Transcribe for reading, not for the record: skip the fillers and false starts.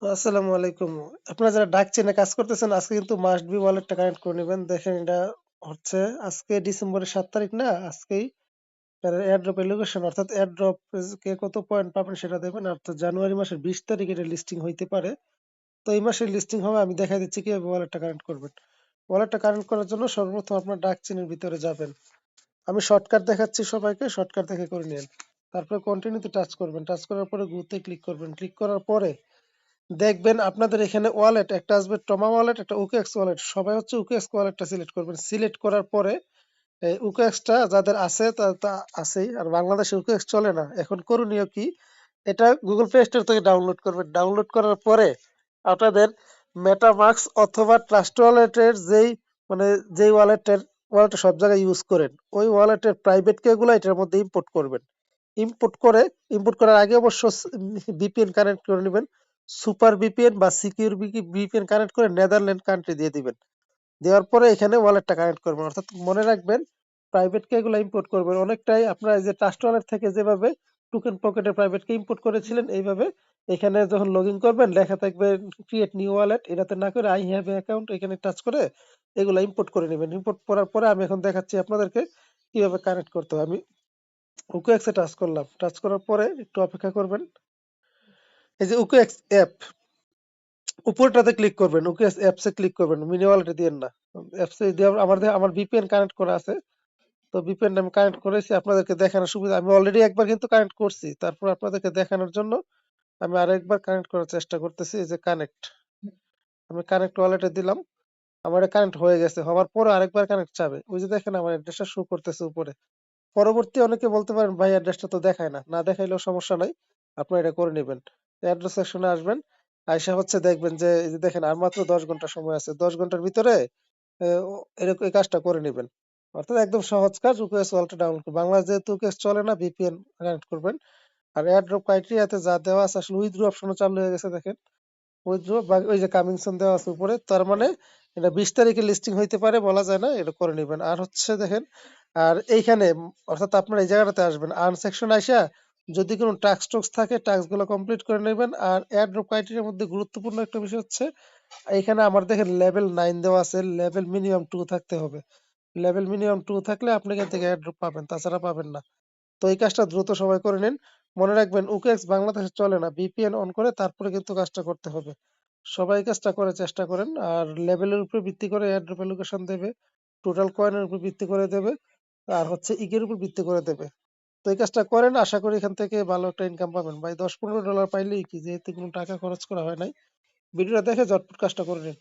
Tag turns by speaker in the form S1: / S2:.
S1: আসসালামু আলাইকুম। আপনারা যারা ডাক চেনে কাজ করতেছেন আজকে কিন্তু মাস্ট বি ওয়ালেটটা কানেক্ট করে নিবেন। দেখেন এটা হচ্ছে আজকে ডিসেম্বরের ৭ তারিখ না? আজকেই এর এয়ারড্রপ এলোকেশন অর্থাৎ এয়ারড্রপ কে কত পয়েন্ট পাবেন সেটা দেবেন। অর্থাৎ জানুয়ারি মাসের ২০ তারিখ এটা লিস্টিং হইতে পারে। তো এই মাসে লিস্টিং হবে আমি দেখাই দিচ্ছি কিভাবে ওয়ালেটটা কানেক্ট করবেন। ওয়ালেটটা কানেক্ট করার জন্য সর্বপ্রথম আপনার ডাক চেনের ভিতরে যাবেন। আমি শর্টকাট দেখাচ্ছি সবাইকে, শর্টকাট দেখে করে নিয়েন। তারপরে কন্টিনিউ তে টাচ করবেন। টাচ করার পরে গো তে ক্লিক করবেন। ক্লিক করার পরে দেখবেন আপনাদের এখানে ওয়ালেট একটা আসবে টমা ওয়ালেট, একটা ওকেএক্স ওয়ালেট। সবাই হচ্ছে ওকেএক্স ওয়ালেটটা সিলেক্ট করবেন। সিলেক্ট করার পরে এই ওকেএক্সটা যাদের আছে তা আছেই। আর বাংলাদেশে ওকেএক্স চলে না। এখন করণীয় কি? এটা গুগল প্লে স্টোর থেকে ডাউনলোড করবেন। ডাউনলোড করার পরে আপনাদের মেটামাস্ক অথবা ট্রাস্ট ওয়ালেটের মানে যেই ওয়ালেটটা সব জায়গায় ইউজ করেন, ওই ওয়ালেটের প্রাইভেট কে গুলো এটার মধ্যে ইম্পোর্ট করবেন। ইম্পোর্ট করে ইম্পোর্ট করার আগে অবশ্য ভিপিএন কানেক্ট করে নেবেন। সুপার ভিপিএন বা সিকিউর ভিপিএন কানেক্ট করে নেদারল্যান্ড কান্ট্রি দিয়ে দিবেন। দেওয়ার পরে এখানে ওয়ালেটটা কানেক্ট করবেন। অর্থাৎ মনে রাখবেন প্রাইভেট কে গুলো ইম্পোর্ট করবেন। অনেকটাই আপনারা এই যে ট্রাস্ট ওয়ালেট থেকে যেভাবে টোকেন পকেটে প্রাইভেট কে ইম্পোর্ট করেছিলেন এইভাবে এখানে যখন লগ ইন করবেন লেখা থাকবে ক্রিয়েট নিউ ওয়ালেট, এটাতে না করে আই হ্যাভ এ অ্যাকাউন্ট এখানে টাচ করে এগুলো ইম্পোর্ট করে নেবেন। ইম্পোর্ট করার পরে আমি এখন দেখাচ্ছি আপনাদেরকে কিভাবে কানেক্ট করতে হয়। আমি OKX এ টাচ করলাম। টাচ করার পরে একটু অপেক্ষা করবেন। এই যে OKX অ্যাপ উপরটাতে ক্লিক করবেন। OKX অ্যাপস এ ক্লিক করবেন। মিনি ওয়ালেটে দিয়েন না। অ্যাপস এ দিয়ে আমার VPN কানেক্ট করা আছে। তো VPN আমি কানেক্ট করেছি আপনাদেরকে দেখানোর সুবিধা। আমি অলরেডি একবার কিন্তু কানেক্ট করছি। তারপর আপনাদেরকে দেখানোর জন্য আমি আরেকবার কানেক্ট করার চেষ্টা করতেছি। এই যে কানেক্ট। আমি কানেক্ট ওয়ালেটে দিলাম। আমার এটা কানেক্ট হয়ে গেছে। হওয়ার পরে আরেকবার কানেক্ট চাবে। ওই যে দেখেন আমার অ্যাড্রেসটা শো করতেছে উপরে। পরবর্তী অনেকে বলতে পারেন ভাই অ্যাড্রেসটা তো দেখায় না। না দেখাইলেও সমস্যা নাই। আপনারা এটা করে নেবেন। অ্যাড্রেস সেকশনে আসবেন। আইসা হচ্ছে দেখবেন যে এই যে দেখেন আর মাত্র ১০ ঘন্টা সময় আছে। ১০ ঘন্টার ভিতরে এরকম এই কাজটা করে নিবেন। অর্থাৎ একদম সহজ কাজ ওকেএস ওয়ালেটটা ডাউনলোড করবেন। বাংলাদেশ যেহেতু ওকেএস চলে না ভিপিএন কানেক্ট করবেন। আর এয়ারড্রপ ক্রাইটেরিয়াতে যা দেওয়া আছে আসলে উইথড্র অপশনও চালু হয়ে গেছে দেখেন। উইথড্র বা ওই যে কামিং সুন দেওয়া আছে উপরে তার মানে এটা ২০ তারিখে লিস্টিং হইতে পারে বলা যায় না, এটা করে নিবেন। আর হচ্ছে দেখেন আর এইখানে অর্থাৎ আপনারা এই জায়গাটাতে আসবেন আর্ন সেকশন আইসা যদি কোনো টাস্ক টুক্স থাকে টাস্ক গুলো কমপ্লিট করে নেবেন। আর এয়ারড্রপ ক্রাইটেরিয়ার মধ্যে গুরুত্বপূর্ণ একটা বিষয় হচ্ছে এখানে আমার দেখেন লেভেল 9 দেওয়া আছে, লেভেল মিনিমাম 2 থাকতে হবে। লেভেল মিনিমাম 2 থাকলে আপনি এখান থেকে এয়ারড্রপ পাবেন, তাছাড়া পাবেন না। তো এই কাজটা দ্রুত সবাই করে নিন। মনে রাখবেন ওকেএক্স বাংলাদেশে চলে না। ভিপিএন অন করে তারপরে কিন্তু কাজটা করতে হবে। সবাই কাজটা করে চেষ্টা করেন। আর লেভেলের উপর ভিত্তি করে এয়ারড্রপ অ্যালোকেশন দেবে। টোটাল কয়েনের উপর ভিত্তি করে দেবে। আর হচ্ছে ইগের উপর ভিত্তি করে দেবে। তো এই কাজটা করেন আশা করি এখান থেকে ভালো একটা ইনকাম পাবেন। ভাই $10-15 পাইলেই কি যেহেতু কোনো টাকা খরচ করা হয় নাই। ভিডিওটা দেখে ঝটপট কাজটা করে নিন।